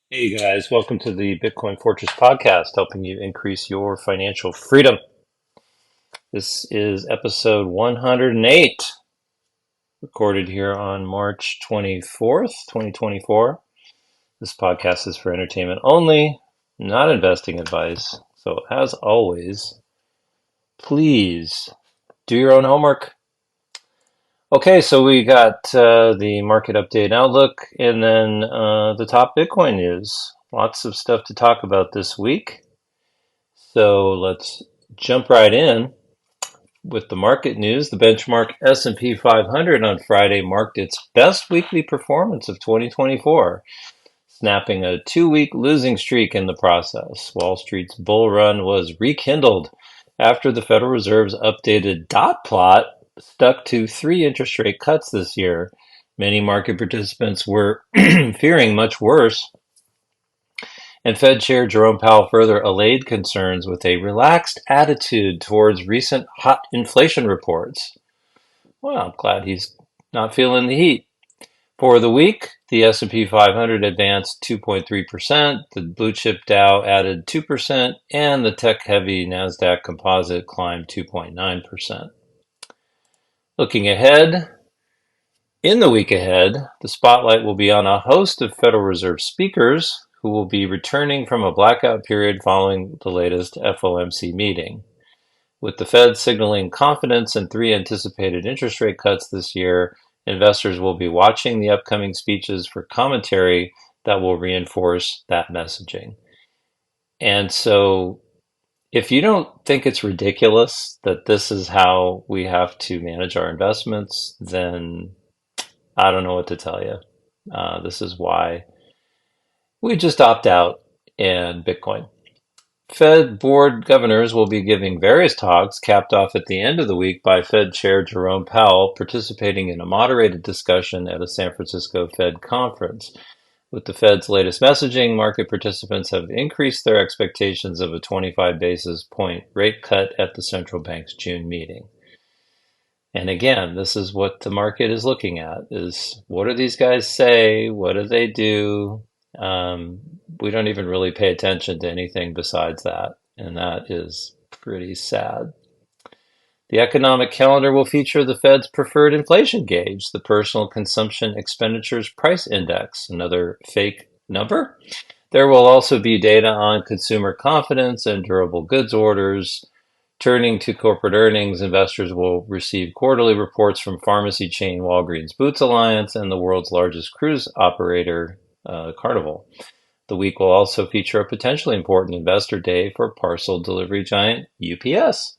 Hey guys, welcome to the Bitcoin Fortress podcast, helping you increase your financial freedom. This is episode 108, recorded here on March 24th, 2024. This podcast is for entertainment only, not investing advice. So, as always, please do your own homework. Okay, so we got the market update and outlook, and then the top Bitcoin news. Lots of stuff to talk about this week. So let's jump right in with the market news. The benchmark S&P 500 on Friday marked its best weekly performance of 2024, snapping a two-week losing streak in the process. Wall Street's bull run was rekindled after the Federal Reserve's updated dot plot stuck to three interest rate cuts this year. Many market participants were fearing much worse, and Fed Chair Jerome Powell further allayed concerns with a relaxed attitude towards recent hot inflation reports. Well, I'm glad he's not feeling the heat. For the week, the S&P 500 advanced 2.3%, the blue chip Dow added 2%, and the tech-heavy Nasdaq Composite climbed 2.9%. Looking ahead, in the week ahead, the spotlight will be on a host of Federal Reserve speakers who will be returning from a blackout period following the latest FOMC meeting. With the Fed signaling confidence in three anticipated interest rate cuts this year, investors will be watching the upcoming speeches for commentary that will reinforce that messaging. And so, if you don't think it's ridiculous that this is how we have to manage our investments, then I don't know what to tell you. This is why we just opt out in Bitcoin. Fed board governors will be giving various talks, capped off at the end of the week by Fed Chair Jerome Powell participating in a moderated discussion at a San Francisco Fed conference. With the Fed's latest messaging, market participants have increased their expectations of a 25 basis point rate cut at the central bank's June meeting. And again, this is what the market is looking at, is what do these guys say? What do they do? We don't even really pay attention to anything besides that, and that is pretty sad. The economic calendar will feature the Fed's preferred inflation gauge, the Personal Consumption Expenditures Price Index, another fake number. There will also be data on consumer confidence and durable goods orders. Turning to corporate earnings, investors will receive quarterly reports from pharmacy chain Walgreens Boots Alliance and the world's largest cruise operator, Carnival. The week will also feature a potentially important investor day for parcel delivery giant UPS.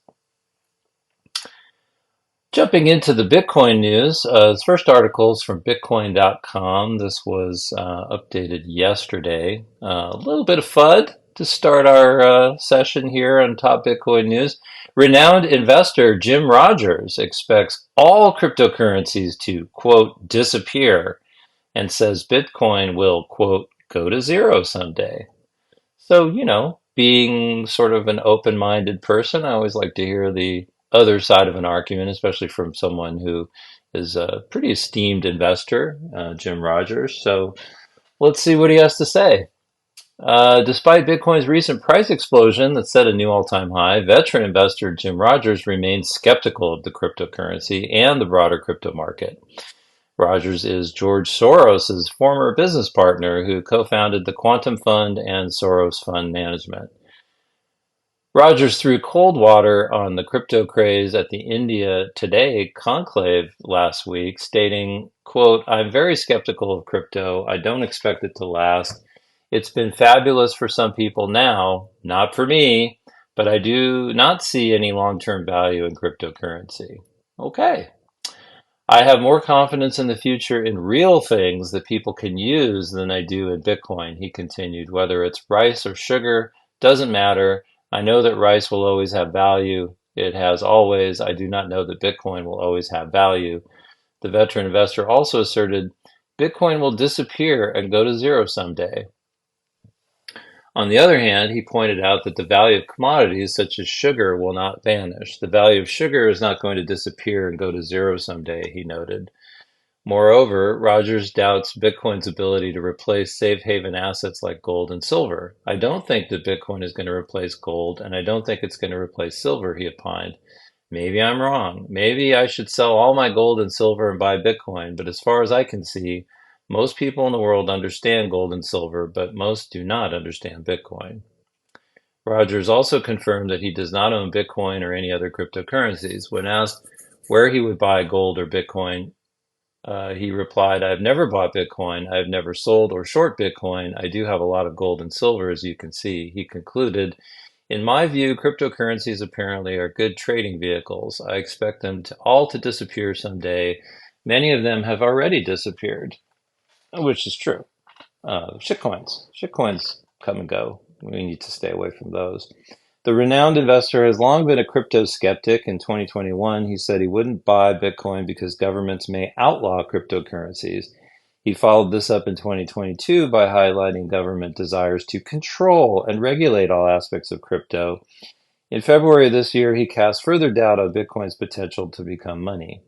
Jumping into the Bitcoin news, this first article is from Bitcoin.com. This was updated yesterday. A little bit of FUD to start our session here on Top Bitcoin News. Renowned investor Jim Rogers expects all cryptocurrencies to, quote, disappear, and says Bitcoin will, quote, go to zero someday. So, being sort of an open-minded person, I always like to hear the other side of an argument, especially from someone who is a pretty esteemed investor, Jim Rogers. So let's see what he has to say. Despite Bitcoin's recent price explosion that set a new all-time high, veteran investor Jim Rogers remains skeptical of the cryptocurrency and the broader crypto market. Rogers is George Soros' former business partner who co-founded the Quantum Fund and Soros Fund Management. Rogers threw cold water on the crypto craze at the India Today conclave last week, stating, quote, I'm very skeptical of crypto. I don't expect it to last. It's been fabulous for some people now, not for me, but I do not see any long-term value in cryptocurrency. Okay. I have more confidence in the future in real things that people can use than I do in Bitcoin, he continued. Whether it's rice or sugar, doesn't matter. I know that rice will always have value. It has always. I do not know that Bitcoin will always have value. The veteran investor also asserted Bitcoin will disappear and go to zero someday. On the other hand, he pointed out that the value of commodities such as sugar will not vanish. The value of sugar is not going to disappear and go to zero someday, he noted. Moreover, Rogers doubts Bitcoin's ability to replace safe haven assets like gold and silver. I don't think that Bitcoin is going to replace gold, and I don't think it's going to replace silver, he opined. Maybe I'm wrong. Maybe I should sell all my gold and silver and buy Bitcoin, but as far as I can see, most people in the world understand gold and silver, but most do not understand Bitcoin. Rogers also confirmed that he does not own Bitcoin or any other cryptocurrencies. When asked where he would buy gold or Bitcoin, he replied, I've never bought Bitcoin. I've never sold or short Bitcoin. I do have a lot of gold and silver, as you can see. He concluded, in my view, cryptocurrencies apparently are good trading vehicles. I expect them all to disappear someday. Many of them have already disappeared, which is true. Shitcoins come and go. We need to stay away from those. The renowned investor has long been a crypto skeptic. In 2021, he said he wouldn't buy Bitcoin because governments may outlaw cryptocurrencies. He followed this up in 2022 by highlighting government desires to control and regulate all aspects of crypto. In February of this year, he cast further doubt on Bitcoin's potential to become money.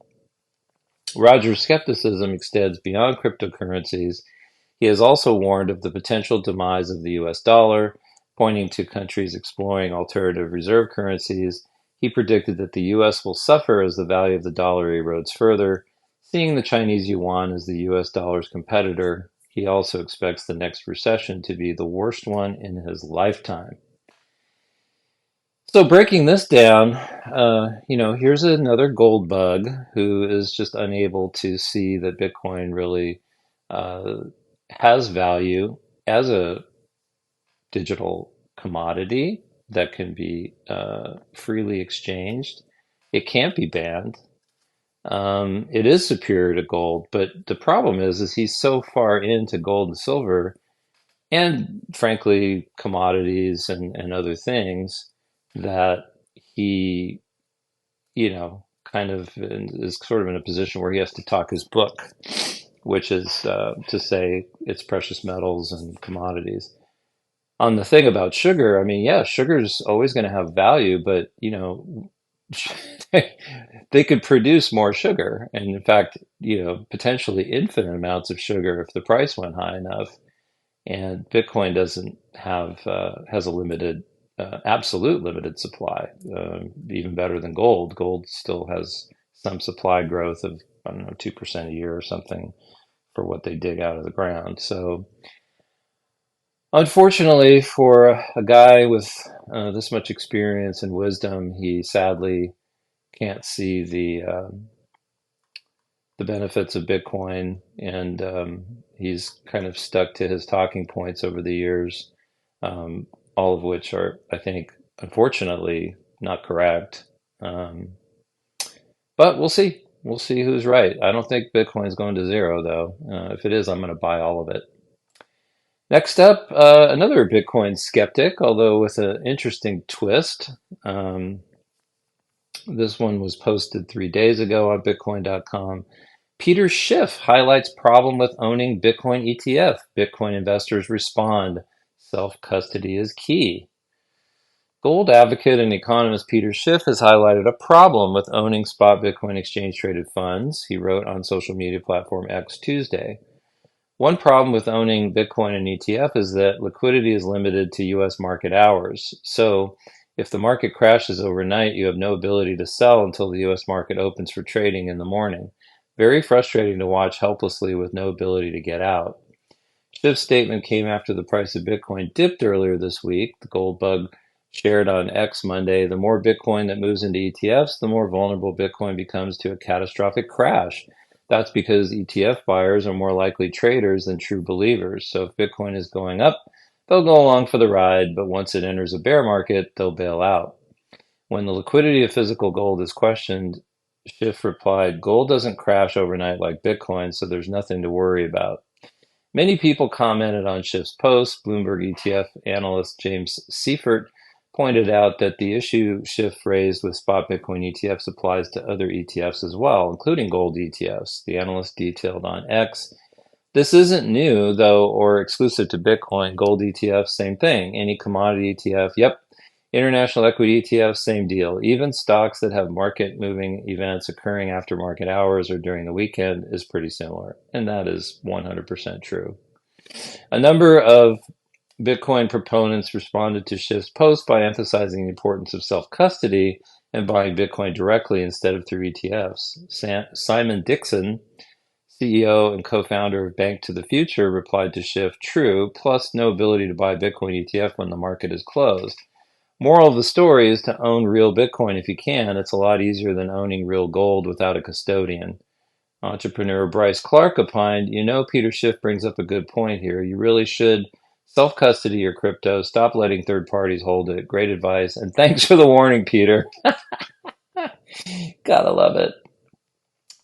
Rogers' skepticism extends beyond cryptocurrencies. He has also warned of the potential demise of the US dollar, pointing to countries exploring alternative reserve currencies. He predicted that the US will suffer as the value of the dollar erodes further, seeing the Chinese yuan as the US dollar's competitor. He also expects the next recession to be the worst one in his lifetime. So breaking this down, here's another gold bug who is just unable to see that Bitcoin really uh, has value as a digital commodity that can be freely exchanged. It can't be banned. It is superior to gold, but the problem is he's so far into gold and silver, and frankly, commodities and other things that he, kind of is sort of in a position where he has to talk his book, which is to say it's precious metals and commodities. On the thing about sugar, I mean, yeah, sugar's always going to have value, but they could produce more sugar, and in fact, potentially infinite amounts of sugar if the price went high enough. And Bitcoin doesn't have has a limited, absolute limited supply, even better than gold. Gold still has some supply growth of, I don't know, 2% a year or something for what they dig out of the ground. So unfortunately, for a guy with this much experience and wisdom, he sadly can't see the benefits of Bitcoin, and he's kind of stuck to his talking points over the years, all of which are, I think, unfortunately, not correct. Um, but we'll see. We'll see who's right. I don't think Bitcoin's going to zero, though. If it is, I'm going to buy all of it. Next up, another Bitcoin skeptic, although with an interesting twist. This one was posted 3 days ago on Bitcoin.com. Peter Schiff highlights problem with owning Bitcoin ETF. Bitcoin investors respond. Self-custody is key. Gold advocate and economist Peter Schiff has highlighted a problem with owning spot Bitcoin exchange-traded funds, he wrote on social media platform X Tuesday. One problem with owning Bitcoin and ETF is that liquidity is limited to US market hours. So, if the market crashes overnight, you have no ability to sell until the US market opens for trading in the morning. Very frustrating to watch helplessly with no ability to get out. Schiff's statement came after the price of Bitcoin dipped earlier this week. The gold bug shared on X Monday, the more Bitcoin that moves into ETFs, the more vulnerable Bitcoin becomes to a catastrophic crash. That's because ETF buyers are more likely traders than true believers. So if Bitcoin is going up, they'll go along for the ride, but once it enters a bear market, they'll bail out. When the liquidity of physical gold is questioned, Schiff replied, gold doesn't crash overnight like Bitcoin, so there's nothing to worry about. Many people commented on Schiff's post. Bloomberg ETF analyst James Seifert pointed out that the issue Schiff raised with spot Bitcoin ETFs applies to other ETFs as well, including gold ETFs. The analyst detailed on X. This isn't new, though, or exclusive to Bitcoin. Gold ETFs, same thing. Any commodity ETF, yep. International equity ETFs, same deal. Even stocks that have market-moving events occurring after market hours or during the weekend is pretty similar, and that is 100% true. A number of Bitcoin proponents responded to Schiff's post by emphasizing the importance of self-custody and buying Bitcoin directly instead of through ETFs. Simon Dixon, CEO and co-founder of Bank to the Future, replied to Schiff, "True, plus no ability to buy Bitcoin ETF when the market is closed. Moral of the story is to own real Bitcoin if you can. It's a lot easier than owning real gold without a custodian." Entrepreneur Bryce Clark opined, Peter Schiff brings up a good point here. You really should self-custody your crypto. Stop letting third parties hold it. Great advice. And thanks for the warning, Peter. Gotta love it.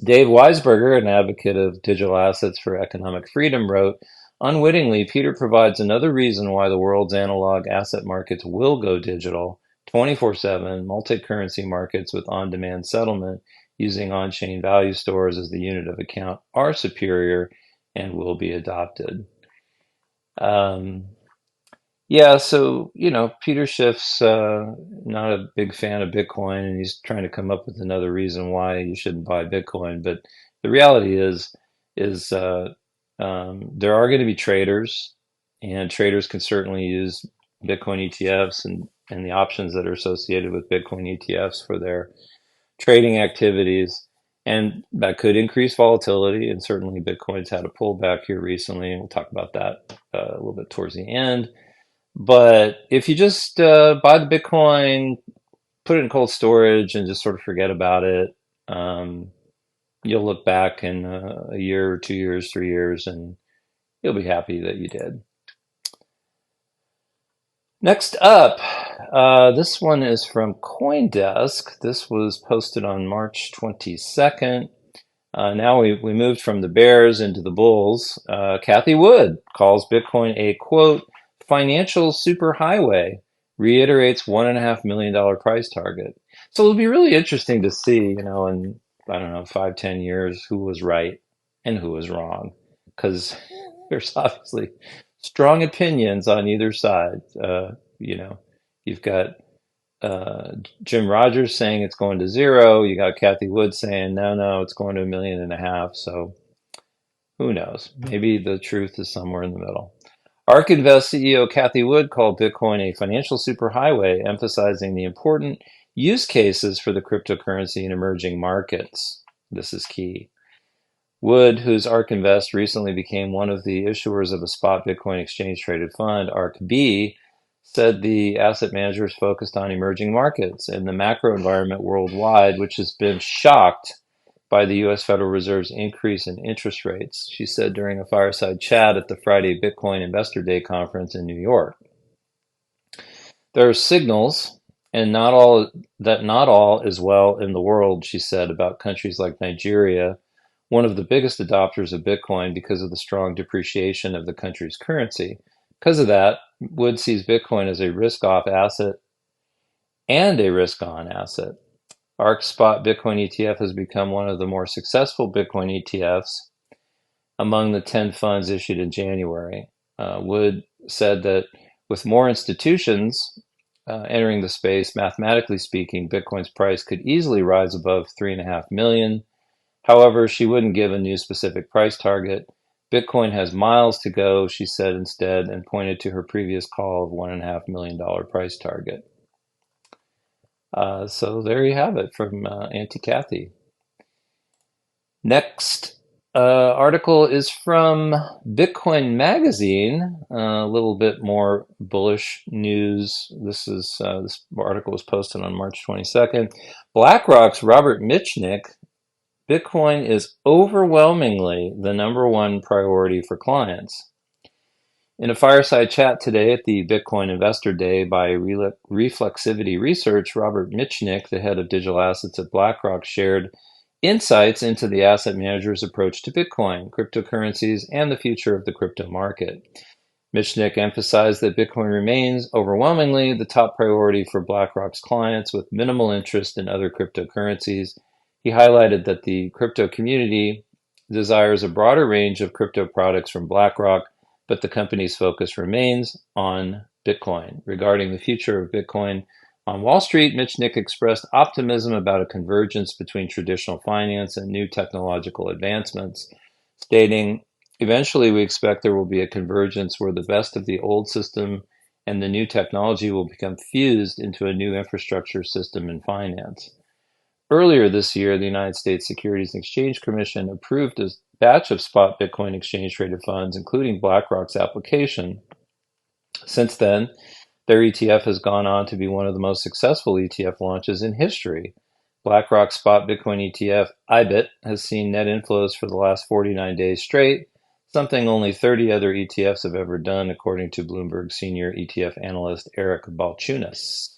Dave Weisberger, an advocate of digital assets for economic freedom, wrote, "Unwittingly, Peter provides another reason why the world's analog asset markets will go digital. 24/7 multi-currency markets with on-demand settlement using on-chain value stores as the unit of account are superior and will be adopted." Yeah, so, Peter Schiff's not a big fan of Bitcoin, and he's trying to come up with another reason why you shouldn't buy Bitcoin. But the reality is there are going to be traders, and traders can certainly use Bitcoin ETFs and the options that are associated with Bitcoin ETFs for their trading activities. And that could increase volatility, and certainly Bitcoin's had a pullback here recently, and we'll talk about that a little bit towards the end. But if you just buy the Bitcoin, put it in cold storage, and just sort of forget about it, you'll look back in a year, 2 years, 3 years, and you'll be happy that you did. Next up, this one is from CoinDesk. This was posted on March 22nd. Now we moved from the bears into the bulls. Cathie Wood calls Bitcoin a, quote, financial superhighway, reiterates $1.5 million price target. So it'll be really interesting to see, in, I don't know, 5-10 years, who was right and who was wrong. Because there's obviously strong opinions on either side. You've got Jim Rogers saying it's going to zero. You got Cathie Wood saying, no, it's going to 1.5 million. So who knows? Maybe the truth is somewhere in the middle. ARK Invest CEO Cathie Wood called Bitcoin a financial superhighway, emphasizing the important use cases for the cryptocurrency in emerging markets. This is key. Wood, whose ARK Invest recently became one of the issuers of a spot Bitcoin exchange-traded fund, ARK-B, said the asset manager is focused on emerging markets and the macro environment worldwide, which has been shocked by the U.S. Federal Reserve's increase in interest rates, she said during a fireside chat at the Friday Bitcoin Investor Day conference in New York. There are signals, and not all is well in the world, she said, about countries like Nigeria, one of the biggest adopters of Bitcoin because of the strong depreciation of the country's currency. Because of that, Wood sees Bitcoin as a risk-off asset and a risk-on asset. ARK Spot Bitcoin ETF has become one of the more successful Bitcoin ETFs among the 10 funds issued in January. Wood said that with more institutions entering the space, mathematically speaking, Bitcoin's price could easily rise above 3.5 million. However, she wouldn't give a new specific price target. Bitcoin has miles to go, she said instead, and pointed to her previous call of $1.5 million price target. So there you have it from Auntie Cathie. Next article is from Bitcoin Magazine, a little bit more bullish news. This article was posted on March 22nd. BlackRock's Robert Mitchnick, Bitcoin is overwhelmingly the #1 priority for clients. In a fireside chat today at the Bitcoin Investor Day by Reflexivity Research, Robert Mitchnick, the head of digital assets at BlackRock, shared insights into the asset manager's approach to Bitcoin, cryptocurrencies, and the future of the crypto market. Mitchnick emphasized that Bitcoin remains overwhelmingly the top priority for BlackRock's clients with minimal interest in other cryptocurrencies. He highlighted that the crypto community desires a broader range of crypto products from BlackRock, but the company's focus remains on Bitcoin. Regarding the future of Bitcoin on Wall Street, Mitchnick expressed optimism about a convergence between traditional finance and new technological advancements, stating, "Eventually, we expect there will be a convergence where the best of the old system and the new technology will become fused into a new infrastructure system in finance." Earlier this year, the United States Securities and Exchange Commission approved a batch of spot Bitcoin exchange-traded funds, including BlackRock's application. Since then, their ETF has gone on to be one of the most successful ETF launches in history. BlackRock's spot Bitcoin ETF, IBIT, has seen net inflows for the last 49 days straight, something only 30 other ETFs have ever done, according to Bloomberg senior ETF analyst Eric Balchunas.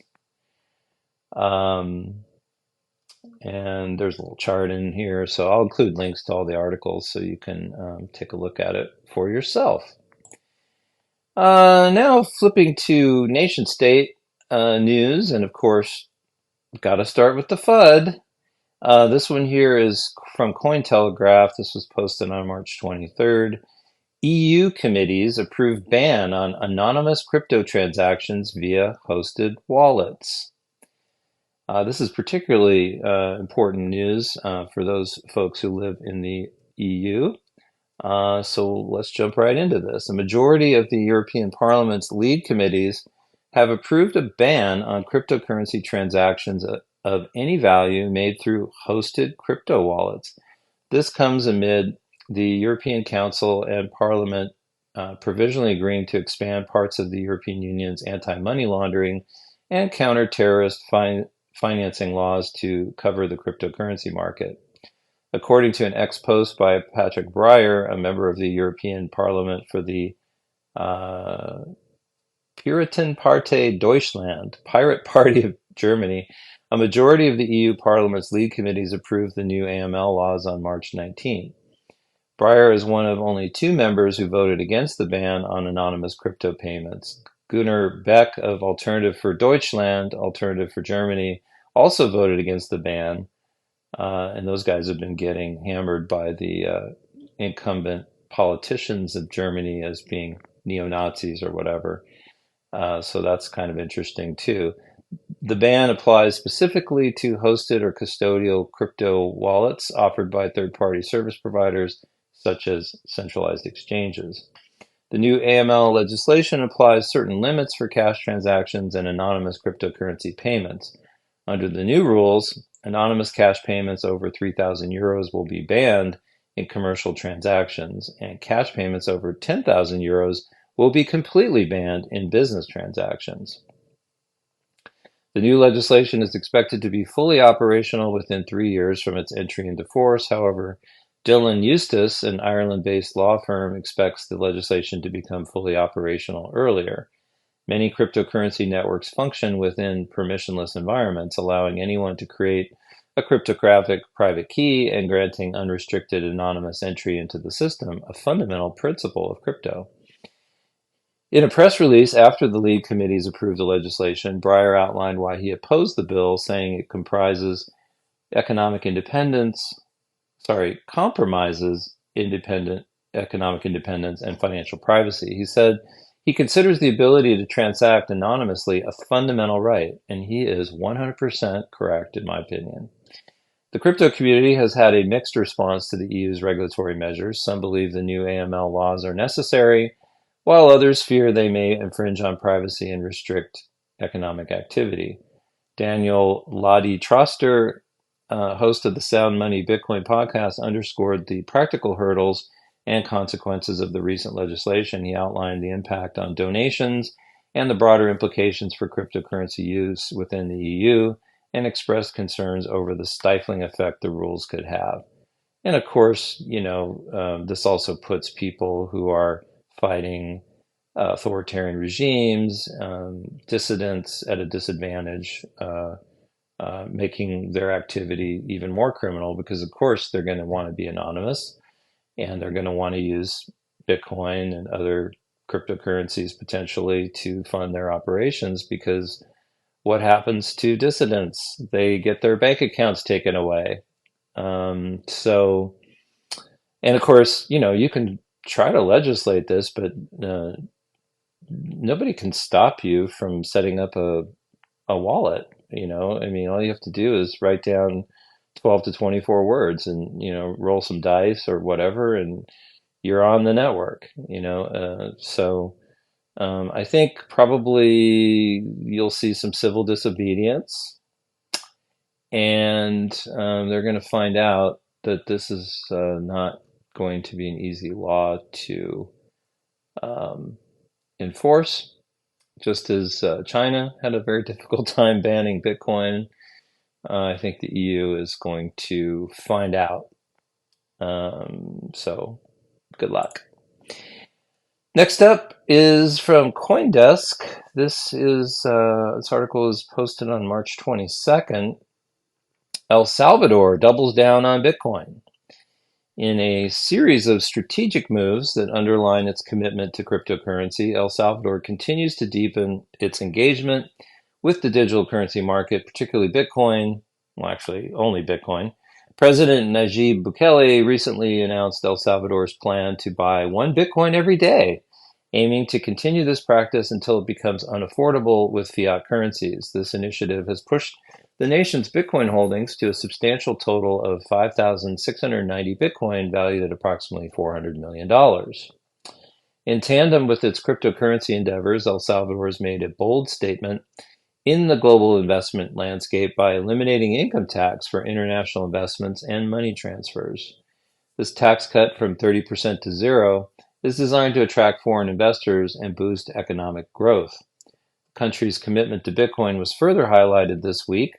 And there's a little chart in here, so I'll include links to all the articles so you can take a look at it for yourself. Now flipping to nation state news, and of course, got to start with the FUD. This one here is from Cointelegraph. This was posted on March 23rd. EU committees approve ban on anonymous crypto transactions via hosted wallets. This is particularly important news for those folks who live in the EU. So let's jump right into this. A majority of the European Parliament's lead committees have approved a ban on cryptocurrency transactions of any value made through hosted crypto wallets. This comes amid the European Council and Parliament provisionally agreeing to expand parts of the European Union's anti-money laundering and counter-terrorist financing laws to cover the cryptocurrency market. According to an ex-post by Patrick Breyer, a member of the European Parliament for the Piratenpartei Deutschland, Pirate Party of Germany, a majority of the EU Parliament's lead committees approved the new AML laws on March 19. Breyer is one of only two members who voted against the ban on anonymous crypto payments. Gunnar Beck of Alternative for Deutschland, Alternative for Germany, also voted against the ban. And those guys have been getting hammered by the incumbent politicians of Germany as being neo-Nazis or whatever. So that's kind of interesting too. The ban applies specifically to hosted or custodial crypto wallets offered by third-party service providers, such as centralized exchanges. The new AML legislation applies certain limits for cash transactions and anonymous cryptocurrency payments. Under the new rules, anonymous cash payments over 3,000 euros will be banned in commercial transactions, and cash payments over 10,000 euros will be completely banned in business transactions. The new legislation is expected to be fully operational within 3 years from its entry into force. However, Dillon Eustace, an Ireland-based law firm, expects the legislation to become fully operational earlier. Many cryptocurrency networks function within permissionless environments, allowing anyone to create a cryptographic private key and granting unrestricted anonymous entry into the system, a fundamental principle of crypto. In a press release after the lead committees approved the legislation, Breyer outlined why he opposed the bill, saying it compromises independent economic independence and financial privacy. He said he considers the ability to transact anonymously a fundamental right, and he is 100% correct in my opinion. The crypto community has had a mixed response to the EU's regulatory measures. Some believe the new AML laws are necessary, while others fear they may infringe on privacy and restrict economic activity. Daniel Ladi Troster, host of the Sound Money Bitcoin podcast, underscored the practical hurdles and consequences of the recent legislation. He outlined the impact on donations and the broader implications for cryptocurrency use within the EU, and expressed concerns over the stifling effect the rules could have. And of course, this also puts people who are fighting authoritarian regimes, dissidents at a disadvantage, making their activity even more criminal because, of course, they're going to want to be anonymous and they're going to want to use Bitcoin and other cryptocurrencies potentially to fund their operations, because what happens to dissidents? They get their bank accounts taken away. And of course, you can try to legislate this, but nobody can stop you from setting up a wallet. I mean, all you have to do is write down 12 to 24 words and, roll some dice or whatever, and you're on the network, I think probably you'll see some civil disobedience, and they're going to find out that this is not going to be an easy law to um, enforce, just as China had a very difficult time banning Bitcoin. I think the EU is going to find out. So good luck. Next up is from CoinDesk. This article is posted on March 22nd. El Salvador doubles down on Bitcoin. In a series of strategic moves that underline its commitment to cryptocurrency, El Salvador continues to deepen its engagement with the digital currency market, particularly Bitcoin. Well, actually, only Bitcoin. President Nayib Bukele recently announced El Salvador's plan to buy one Bitcoin every day, aiming to continue this practice until it becomes unaffordable with fiat currencies. This initiative has pushed the nation's Bitcoin holdings to a substantial total of 5,690 Bitcoin, valued at approximately $400 million. In tandem with its cryptocurrency endeavors, El Salvador has made a bold statement in the global investment landscape by eliminating income tax for international investments and money transfers. This tax cut from 30% to zero is designed to attract foreign investors and boost economic growth. The country's commitment to Bitcoin was further highlighted this week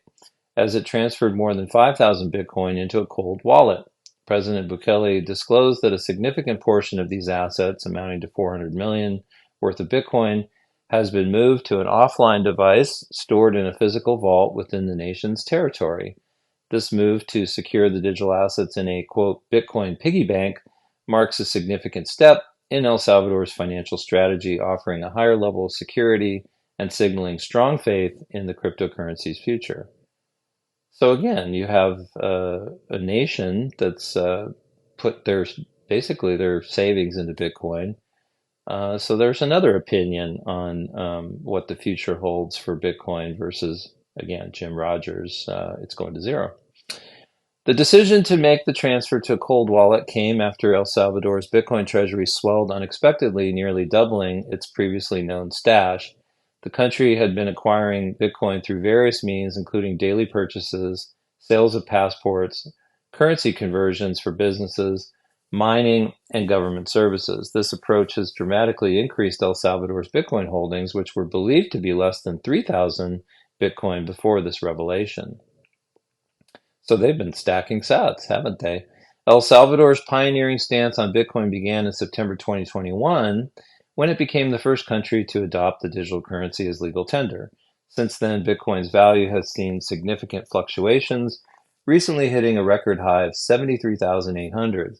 as it transferred more than 5,000 Bitcoin into a cold wallet. President Bukele disclosed that a significant portion of these assets, amounting to 400 million worth of Bitcoin, has been moved to an offline device stored in a physical vault within the nation's territory. This move to secure the digital assets in a, quote, Bitcoin piggy bank marks a significant step in El Salvador's financial strategy, offering a higher level of security and signaling strong faith in the cryptocurrency's future. So again, you have a nation that's put basically their savings into Bitcoin. So there's another opinion on what the future holds for Bitcoin versus, again, Jim Rogers. It's going to zero. The decision to make the transfer to a cold wallet came after El Salvador's Bitcoin treasury swelled unexpectedly, nearly doubling its previously known stash. The country had been acquiring Bitcoin through various means, including daily purchases, sales of passports, currency conversions for businesses, mining, and government services. This approach has dramatically increased El Salvador's Bitcoin holdings, which were believed to be less than 3,000 Bitcoin before this revelation. So they've been stacking sats, haven't they? El Salvador's pioneering stance on Bitcoin began in September 2021, when it became the first country to adopt the digital currency as legal tender. Since then, Bitcoin's value has seen significant fluctuations, recently hitting a record high of 73,800.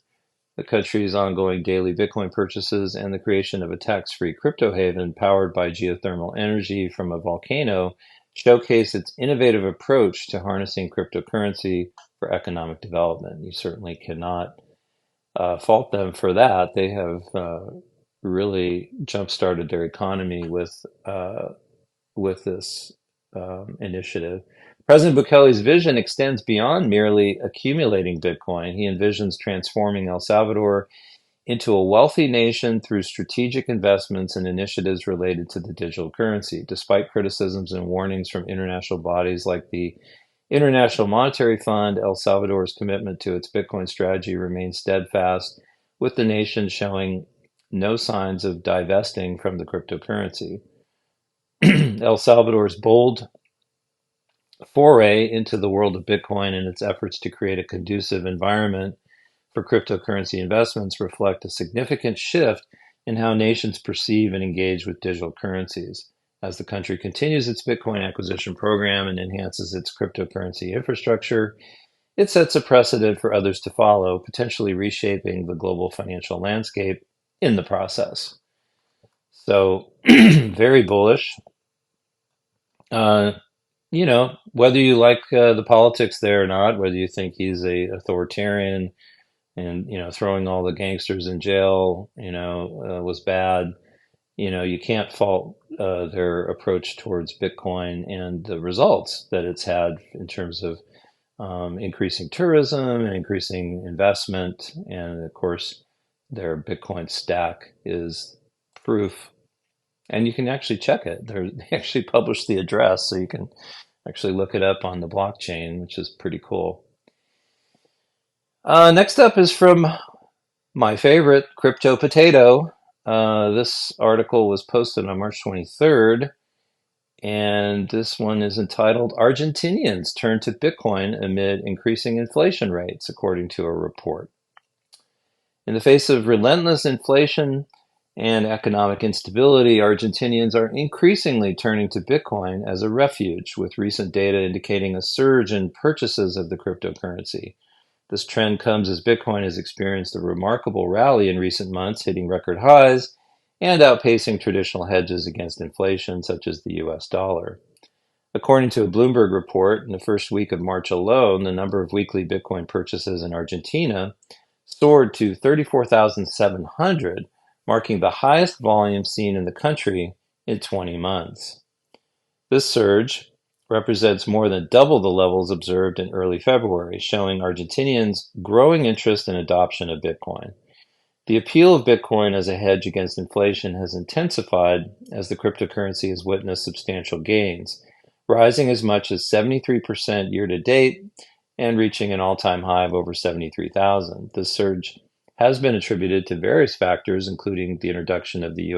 The country's ongoing daily Bitcoin purchases and the creation of a tax-free crypto haven powered by geothermal energy from a volcano showcase its innovative approach to harnessing cryptocurrency for economic development. You certainly cannot fault them for that. They have really jump-started their economy with this initiative. President Bukele's vision extends beyond merely accumulating Bitcoin. He envisions transforming El Salvador into a wealthy nation through strategic investments and initiatives related to the digital currency. Despite criticisms and warnings from international bodies like the International Monetary Fund, El Salvador's commitment to its Bitcoin strategy remains steadfast, with the nation showing no signs of divesting from the cryptocurrency. El Salvador's bold foray into the world of Bitcoin and its efforts to create a conducive environment for cryptocurrency investments reflect a significant shift in how nations perceive and engage with digital currencies. As the country continues its Bitcoin acquisition program and enhances its cryptocurrency infrastructure, it sets a precedent for others to follow, potentially reshaping the global financial landscape in the process. So, very bullish. Whether you like the politics there or not, whether you think he's a authoritarian and throwing all the gangsters in jail was bad, you can't fault their approach towards Bitcoin and the results that it's had in terms of increasing tourism and increasing investment. And of course, their Bitcoin stack is proof. And you can actually check it. They actually published the address, so you can actually look it up on the blockchain, which is pretty cool. Next up is from my favorite, Crypto Potato. This article was posted on March 23rd, and this one is entitled Argentinians Turn to Bitcoin Amid Increasing Inflation Rates, according to a report. In the face of relentless inflation and economic instability, Argentinians are increasingly turning to Bitcoin as a refuge, with recent data indicating a surge in purchases of the cryptocurrency. This trend comes as Bitcoin has experienced a remarkable rally in recent months, hitting record highs and outpacing traditional hedges against inflation, such as the US dollar. According to a Bloomberg report, in the first week of March alone, the number of weekly Bitcoin purchases in Argentina soared to 34,700, marking the highest volume seen in the country in 20 months. This surge represents more than double the levels observed in early February, showing Argentinians' growing interest and adoption of Bitcoin. The appeal of Bitcoin as a hedge against inflation has intensified as the cryptocurrency has witnessed substantial gains, rising as much as 73% year to date and reaching an all-time high of over 73,000. This surge has been attributed to various factors, including the introduction of the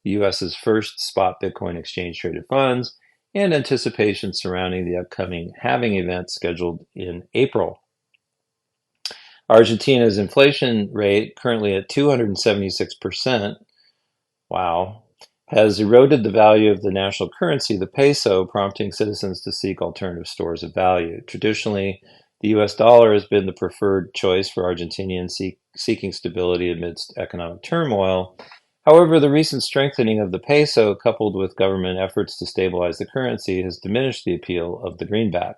US's first spot Bitcoin exchange-traded funds and anticipation surrounding the upcoming halving event scheduled in April. Argentina's inflation rate, currently at 276%, wow, has eroded the value of the national currency, the peso, prompting citizens to seek alternative stores of value. Traditionally, the US dollar has been the preferred choice for Argentinians seeking stability amidst economic turmoil. However, the recent strengthening of the peso, coupled with government efforts to stabilize the currency, has diminished the appeal of the greenback.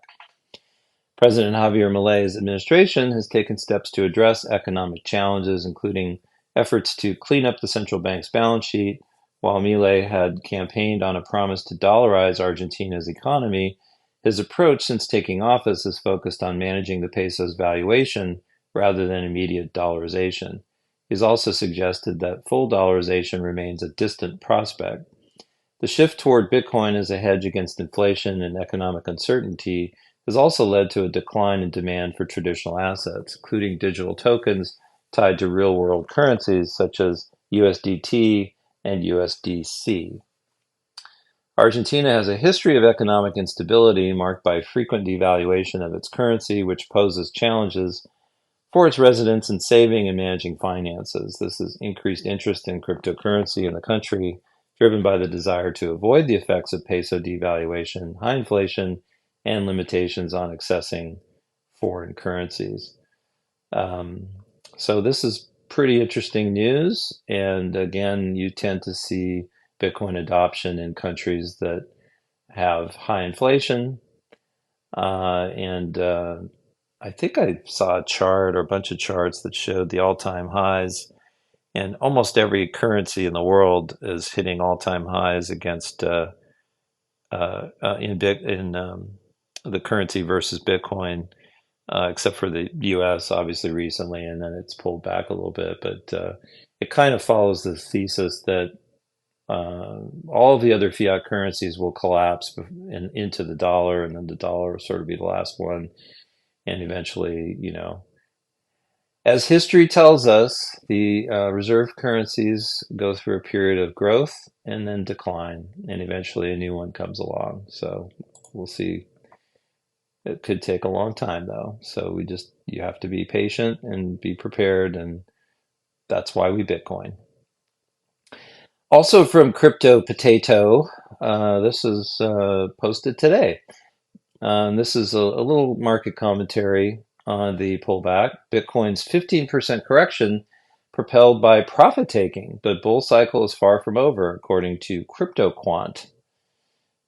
President Javier Milei's administration has taken steps to address economic challenges, including efforts to clean up the central bank's balance sheet. While Milei had campaigned on a promise to dollarize Argentina's economy, his approach since taking office is focused on managing the peso's valuation rather than immediate dollarization. He's also suggested that full dollarization remains a distant prospect. The shift toward Bitcoin as a hedge against inflation and economic uncertainty has also led to a decline in demand for traditional assets, including digital tokens tied to real-world currencies such as USDT and USDC. Argentina has a history of economic instability marked by frequent devaluation of its currency, which poses challenges for its residents in saving and managing finances. This has increased interest in cryptocurrency in the country, driven by the desire to avoid the effects of peso devaluation, high inflation, and limitations on accessing foreign currencies. So this is pretty interesting news. And again, you tend to see Bitcoin adoption in countries that have high inflation. I think I saw a chart or a bunch of charts that showed the all-time highs, and almost every currency in the world is hitting all-time highs against in the currency versus Bitcoin, except for the U.S. obviously recently, and then it's pulled back a little bit. But it kind of follows the thesis that all of the other fiat currencies will collapse into the dollar, and then the dollar will sort of be the last one. And eventually, as history tells us, the reserve currencies go through a period of growth and then decline, and eventually a new one comes along. So we'll see. It could take a long time, though. So you have to be patient and be prepared, and that's why we Bitcoin. Also from Crypto Potato, this is posted today. This is a little market commentary on the pullback. Bitcoin's 15% correction propelled by profit taking, but bull cycle is far from over, according to CryptoQuant.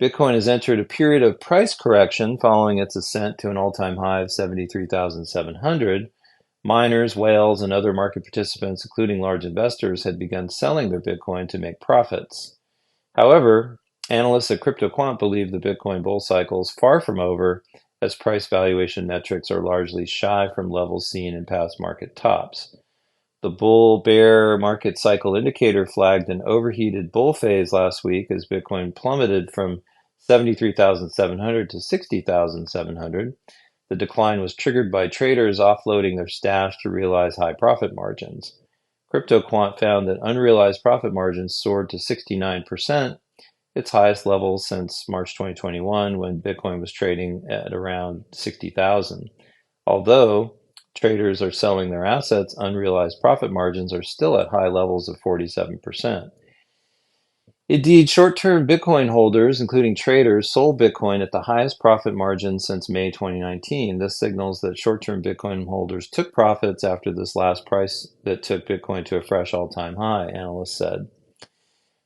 Bitcoin has entered a period of price correction following its ascent to an all-time high of 73,700, Miners, whales, and other market participants, including large investors, had begun selling their Bitcoin to make profits. However, analysts at CryptoQuant believe the Bitcoin bull cycle is far from over, as price valuation metrics are largely shy from levels seen in past market tops. The bull-bear market cycle indicator flagged an overheated bull phase last week as Bitcoin plummeted from 73,700 to 60,700. The decline was triggered by traders offloading their stash to realize high profit margins. CryptoQuant found that unrealized profit margins soared to 69%, its highest level since March 2021 when Bitcoin was trading at around 60,000. Although traders are selling their assets, unrealized profit margins are still at high levels of 47%. Indeed, short-term Bitcoin holders, including traders, sold Bitcoin at the highest profit margin since May 2019. This signals that short-term Bitcoin holders took profits after this last price that took Bitcoin to a fresh all-time high, analysts said.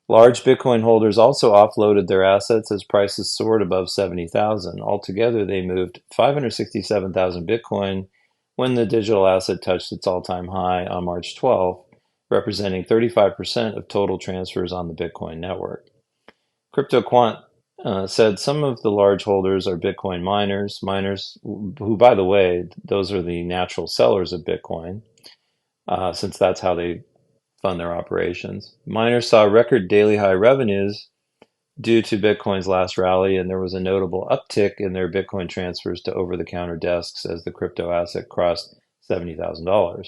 Large Bitcoin holders also offloaded their assets as prices soared above 70,000. Altogether, they moved 567,000 Bitcoin when the digital asset touched its all-time high on March 12th, representing 35% of total transfers on the Bitcoin network. CryptoQuant said some of the large holders are Bitcoin miners who, by the way, those are the natural sellers of Bitcoin, since that's how they fund their operations. Miners saw record daily high revenues due to Bitcoin's last rally, and there was a notable uptick in their Bitcoin transfers to over-the-counter desks as the crypto asset crossed $70,000.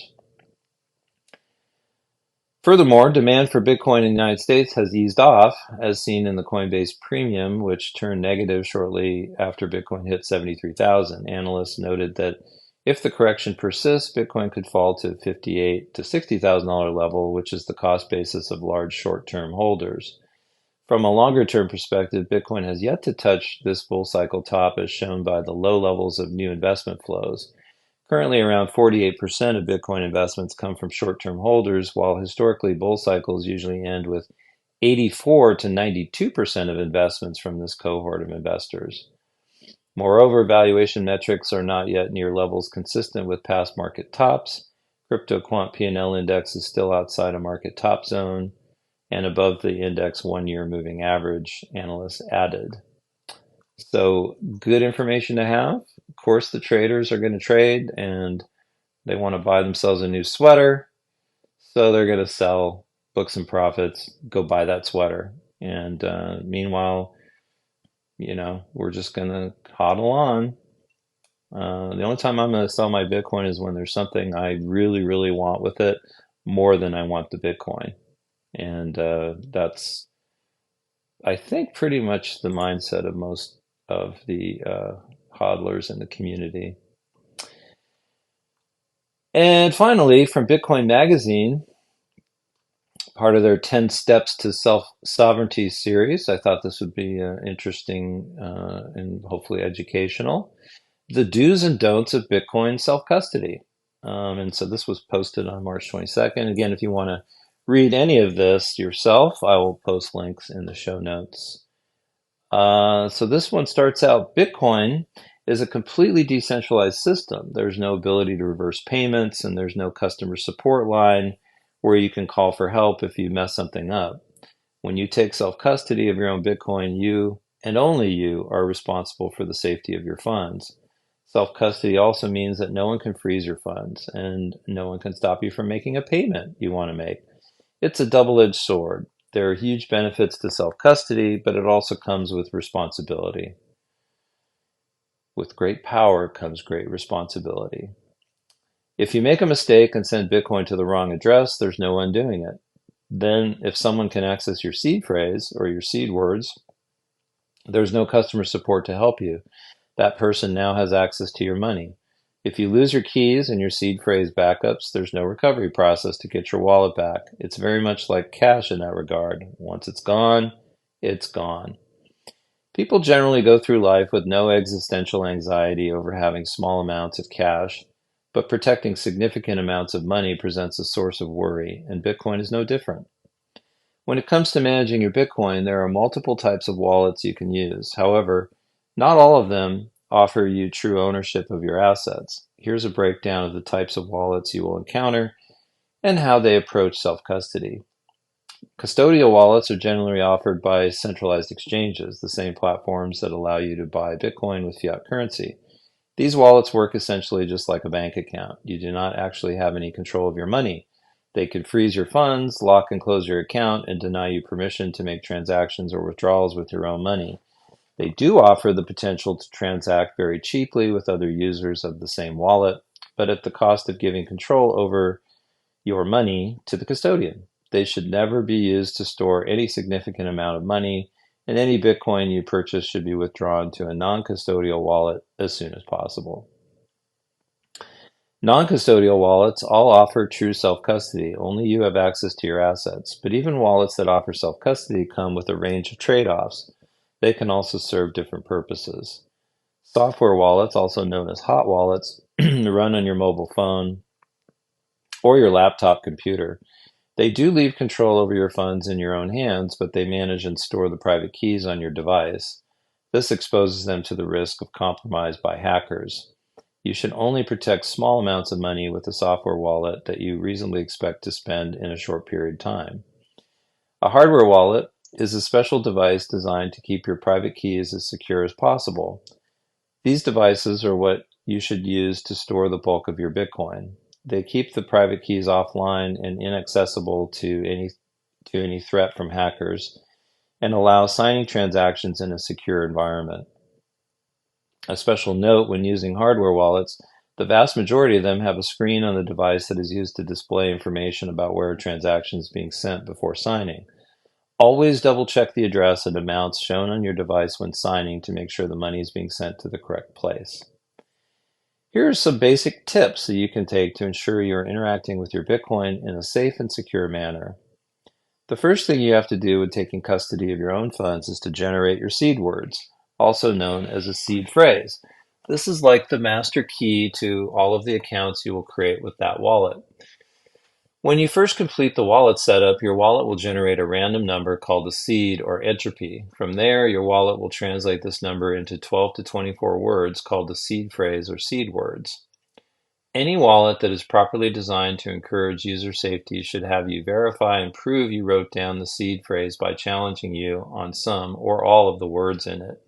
Furthermore, demand for Bitcoin in the United States has eased off, as seen in the Coinbase Premium, which turned negative shortly after Bitcoin hit 73,000. Analysts noted that if the correction persists, Bitcoin could fall to $58,000 to $60,000 level, which is the cost basis of large short-term holders. From a longer-term perspective, Bitcoin has yet to touch this bull cycle top, as shown by the low levels of new investment flows. Currently, around 48% of Bitcoin investments come from short-term holders, while historically bull cycles usually end with 84 to 92% of investments from this cohort of investors. Moreover, valuation metrics are not yet near levels consistent with past market tops. CryptoQuant P&L index is still outside a market top zone and above the index one-year moving average, analysts added. So good information to have. Of course, the traders are going to trade and they want to buy themselves a new sweater. So they're going to sell, book some profits, go buy that sweater. And meanwhile, we're just going to hodl on. The only time I'm going to sell my Bitcoin is when there's something I really, really want with it more than I want the Bitcoin. And that's, I think, pretty much the mindset of most of the hodlers in the community. And finally, from Bitcoin Magazine, part of their 10 Steps to Self-Sovereignty series, I thought this would be interesting and hopefully educational. The do's and don'ts of Bitcoin self-custody. And so this was posted on March 22nd. Again, if you want to read any of this yourself, I will post links in the show notes. So this one starts out, Bitcoin is a completely decentralized system. There's no ability to reverse payments, and there's no customer support line where you can call for help if you mess something up. When you take self-custody of your own Bitcoin, you and only you are responsible for the safety of your funds. Self-custody also means that no one can freeze your funds, and no one can stop you from making a payment you want to make. It's a double-edged sword. There are huge benefits to self-custody, but it also comes with responsibility. With great power comes great responsibility. If you make a mistake and send Bitcoin to the wrong address, there's no undoing it. Then, if someone can access your seed phrase or your seed words, there's no customer support to help you. That person now has access to your money. If you lose your keys and your seed phrase backups, there's no recovery process to get your wallet back. It's very much like cash in that regard. Once it's gone, it's gone. People generally go through life with no existential anxiety over having small amounts of cash, but protecting significant amounts of money presents a source of worry, and Bitcoin is no different. When it comes to managing your Bitcoin, there are multiple types of wallets you can use. However, not all of them offer you true ownership of your assets. here's a breakdown of the types of wallets you will encounter and how they approach self-custody. Custodial wallets are generally offered by centralized exchanges, the same platforms that allow you to buy Bitcoin with fiat currency. These wallets work essentially just like a bank account. You do not actually have any control of your money. They could freeze your funds, lock and close your account, and deny you permission to make transactions or withdrawals with your own money. They do offer the potential to transact very cheaply with other users of the same wallet, but at the cost of giving control over your money to the custodian. They should never be used to store any significant amount of money, and any Bitcoin you purchase should be withdrawn to a non-custodial wallet as soon as possible. Non-custodial wallets all offer true self-custody. Only you have access to your assets. But even wallets that offer self-custody come with a range of trade-offs. They can also serve different purposes. Software wallets, also known as hot wallets, run on your mobile phone or your laptop computer. They do leave control over your funds in your own hands, but they manage and store the private keys on your device. This exposes them to the risk of compromise by hackers. You should only protect small amounts of money with a software wallet that you reasonably expect to spend in a short period of time. A hardware wallet is a special device designed to keep your private keys as secure as possible. These devices are what you should use to store the bulk of your Bitcoin. They keep the private keys offline and inaccessible to any threat from hackers and allow signing transactions in a secure environment. A special note, when using hardware wallets, the vast majority of them have a screen on the device that is used to display information about where a transaction is being sent before signing. Always double check the address and amounts shown on your device when signing to make sure the money is being sent to the correct place. Here are some basic tips that you can take to ensure you are interacting with your Bitcoin in a safe and secure manner. The first thing you have to do when taking custody of your own funds is to generate your seed words, also known as a seed phrase. This is like the master key to all of the accounts you will create with that wallet. When you first complete the wallet setup, your wallet will generate a random number called a seed or entropy. From there, your wallet will translate this number into 12 to 24 words called the seed phrase or seed words. Any wallet that is properly designed to encourage user safety should have you verify and prove you wrote down the seed phrase by challenging you on some or all of the words in it.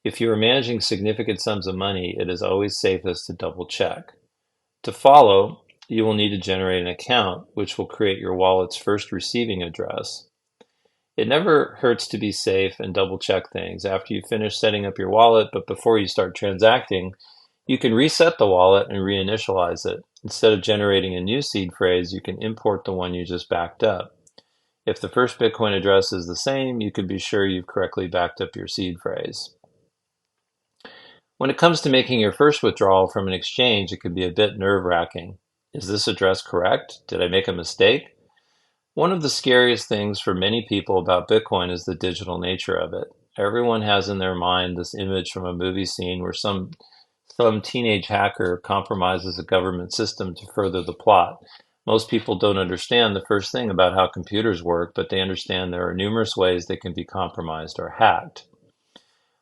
If you are managing significant sums of money, it is always safest to double check. To follow, you will need to generate an account, which will create your wallet's first receiving address. It never hurts to be safe and double check things after you finish setting up your wallet, but before you start transacting, you can reset the wallet and reinitialize it. Instead of generating a new seed phrase, you can import the one you just backed up. If the first Bitcoin address is the same, you can be sure you've correctly backed up your seed phrase. When it comes to making your first withdrawal from an exchange, it can be a bit nerve-wracking. Is this address correct? Did I make a mistake? One of the scariest things for many people about Bitcoin is the digital nature of it. Everyone has in their mind this image from a movie scene where some teenage hacker compromises a government system to further the plot. Most people don't understand the first thing about how computers work, but they understand there are numerous ways they can be compromised or hacked.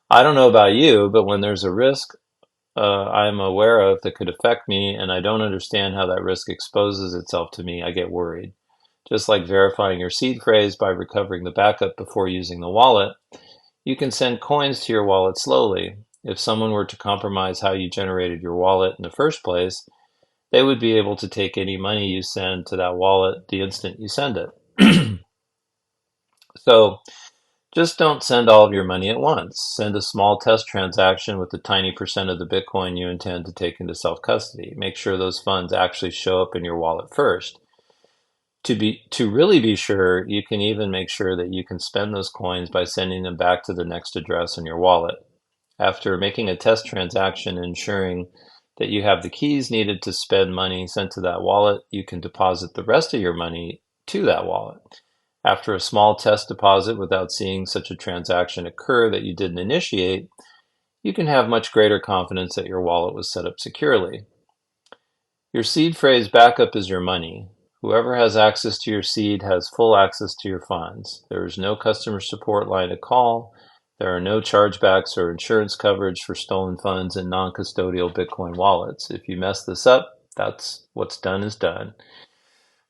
I don't know about you, but when there's a risk I'm aware of that could affect me and I don't understand how that risk exposes itself to me, I get worried. Just like verifying your seed phrase by recovering the backup before using the wallet, you can send coins to your wallet slowly. If someone were to compromise how you generated your wallet in the first place, they would be able to take any money you send to that wallet the instant you send it. So just don't send all of your money at once. Send a small test transaction with a tiny percent of the Bitcoin you intend to take into self-custody. Make sure those funds actually show up in your wallet first. To really be sure, you can even make sure that you can spend those coins by sending them back to the next address in your wallet. After making a test transaction and ensuring that you have the keys needed to spend money sent to that wallet, you can deposit the rest of your money to that wallet. After a small test deposit without seeing such a transaction occur that you didn't initiate, you can have much greater confidence that your wallet was set up securely. Your seed phrase backup is your money. Whoever has access to your seed has full access to your funds. There is no customer support line to call. There are no chargebacks or insurance coverage for stolen funds in non-custodial Bitcoin wallets. If you mess this up, that's what's done is done.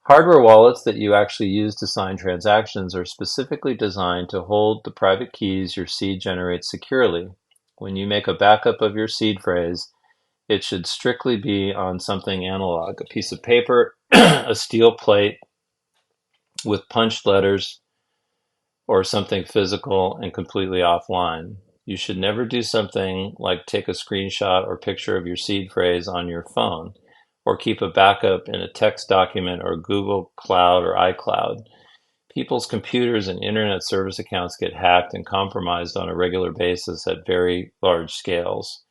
Hardware wallets that you actually use to sign transactions are specifically designed to hold the private keys your seed generates securely. When you make a backup of your seed phrase, it should strictly be on something analog, a piece of paper, a steel plate with punched letters, or something physical and completely offline. You should never do something like take a screenshot or picture of your seed phrase on your phone, or keep a backup in a text document or Google Cloud or iCloud. People's computers and internet service accounts get hacked and compromised on a regular basis at very large scales.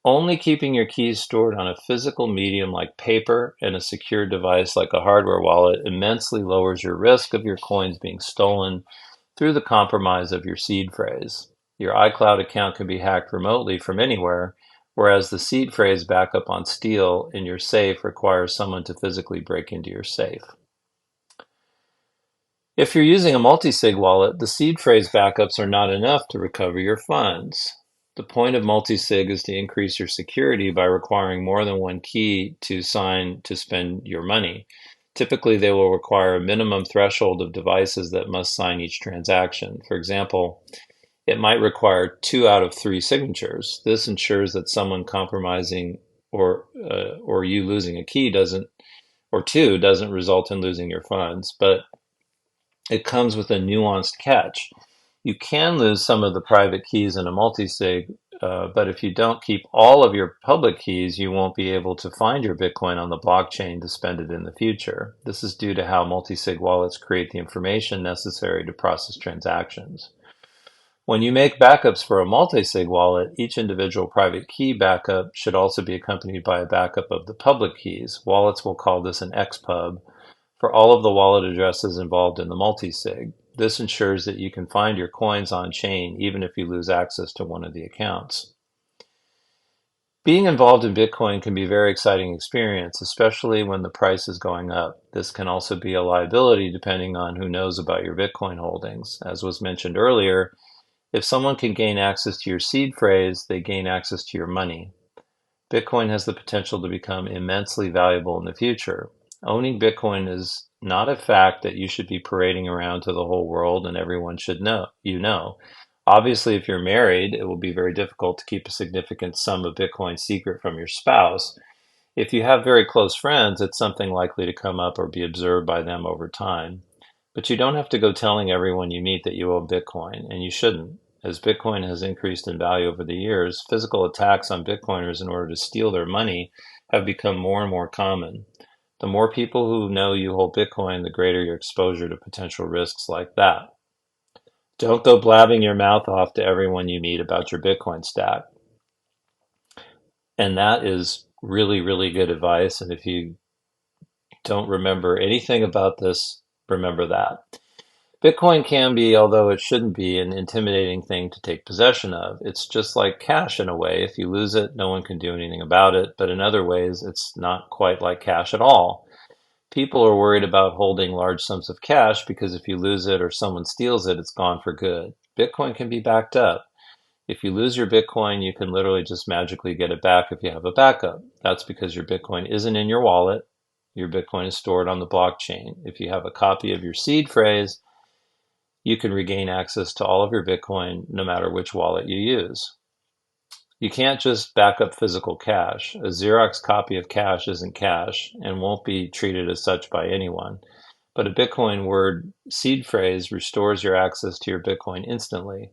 Only keeping your keys stored on a physical medium like paper and a secure device like a hardware wallet immensely lowers your risk of your coins being stolen through the compromise of your seed phrase. Your iCloud account can be hacked remotely from anywhere, whereas the seed phrase backup on steel in your safe requires someone to physically break into your safe. If you're using a multi-sig wallet, the seed phrase backups are not enough to recover your funds. The point of multi-sig is to increase your security by requiring more than one key to sign to spend your money. Typically, they will require a minimum threshold of devices that must sign each transaction. For example, it might require 2 out of 3 signatures. This ensures that someone compromising or you losing a key doesn't result in losing your funds, but it comes with a nuanced catch. You can lose some of the private keys in a multi-sig, but if you don't keep all of your public keys, you won't be able to find your Bitcoin on the blockchain to spend it in the future. This is due to how multi-sig wallets create the information necessary to process transactions. When you make backups for a multi-sig wallet, each individual private key backup should also be accompanied by a backup of the public keys. Wallets will call this an XPub for all of the wallet addresses involved in the multi-sig. This ensures that you can find your coins on chain even if you lose access to one of the accounts. Being involved in Bitcoin can be a very exciting experience, especially when the price is going up. This can also be a liability depending on who knows about your Bitcoin holdings. As was mentioned earlier, if someone can gain access to your seed phrase, they gain access to your money. Bitcoin has the potential to become immensely valuable in the future. Owning Bitcoin is not a fact that you should be parading around to the whole world and everyone should know. Obviously, if you're married, it will be very difficult to keep a significant sum of Bitcoin secret from your spouse. If you have very close friends, it's something likely to come up or be observed by them over time. But you don't have to go telling everyone you meet that you own Bitcoin, and you shouldn't. As Bitcoin has increased in value over the years, physical attacks on Bitcoiners in order to steal their money have become more and more common. The more people who know you hold Bitcoin, the greater your exposure to potential risks like that. Don't go blabbing your mouth off to everyone you meet about your Bitcoin stack. And that is really, really good advice. And if you don't remember anything about this, remember that. Bitcoin can be, although it shouldn't be, an intimidating thing to take possession of. It's just like cash in a way. If you lose it, no one can do anything about it. But in other ways, it's not quite like cash at all. People are worried about holding large sums of cash because if you lose it or someone steals it, it's gone for good. Bitcoin can be backed up. If you lose your Bitcoin, you can literally just magically get it back if you have a backup. That's because your Bitcoin isn't in your wallet. Your Bitcoin is stored on the blockchain. If you have a copy of your seed phrase, you can regain access to all of your Bitcoin no matter which wallet you use. You can't just back up physical cash. A Xerox copy of cash isn't cash and won't be treated as such by anyone. But a Bitcoin word seed phrase restores your access to your Bitcoin instantly.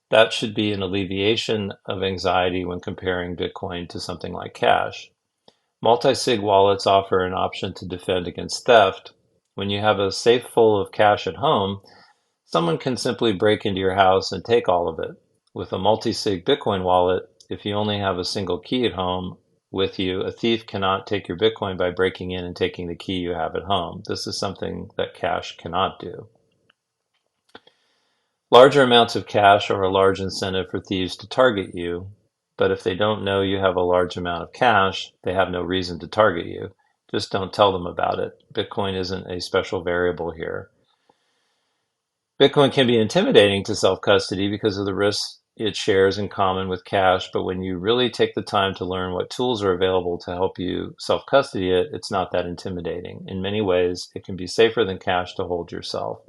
That should be an alleviation of anxiety when comparing Bitcoin to something like cash. Multi-sig wallets offer an option to defend against theft. When you have a safe full of cash at home, someone can simply break into your house and take all of it. With a multi-sig Bitcoin wallet, if you only have a single key at home with you, a thief cannot take your Bitcoin by breaking in and taking the key you have at home. This is something that cash cannot do. Larger amounts of cash are a large incentive for thieves to target you, but if they don't know you have a large amount of cash, they have no reason to target you. Just don't tell them about it. Bitcoin isn't a special variable here. Bitcoin can be intimidating to self-custody because of the risks it shares in common with cash, but when you really take the time to learn what tools are available to help you self-custody it, it's not that intimidating. In many ways, it can be safer than cash to hold yourself.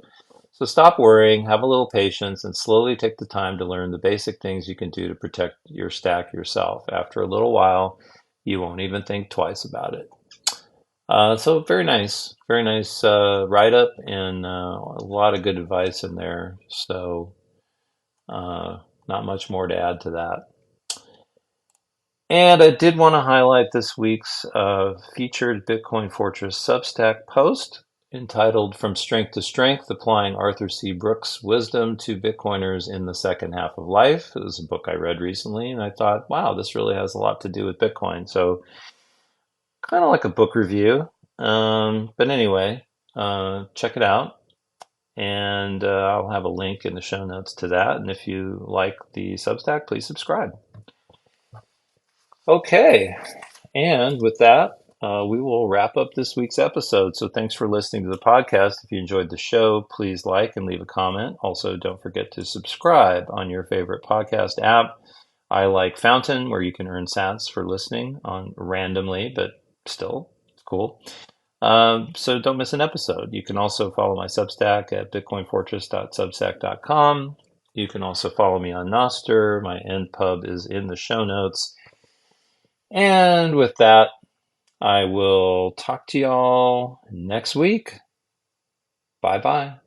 So stop worrying, have a little patience, and slowly take the time to learn the basic things you can do to protect your stack yourself. After a little while, you won't even think twice about it. So very nice write-up and a lot of good advice in there. So not much more to add to that. And I did want to highlight this week's featured Bitcoin Fortress Substack post entitled From Strength to Strength, Applying Arthur C. Brooks' Wisdom to Bitcoiners in the Second Half of Life. It was a book I read recently, and I thought, wow, this really has a lot to do with Bitcoin. So kind of like a book review. But anyway, check it out. And I'll have a link in the show notes to that. And if you like the Substack, please subscribe. Okay. And with that, we will wrap up this week's episode. So thanks for listening to the podcast. If you enjoyed the show, please like and leave a comment. Also, don't forget to subscribe on your favorite podcast app. I like Fountain, where you can earn sats for listening on randomly, but still, it's cool. So don't miss an episode. You can also follow my Substack at bitcoinfortress.substack.com. You can also follow me on Nostr. My endpub is in the show notes. And with that, I will talk to y'all next week. Bye bye.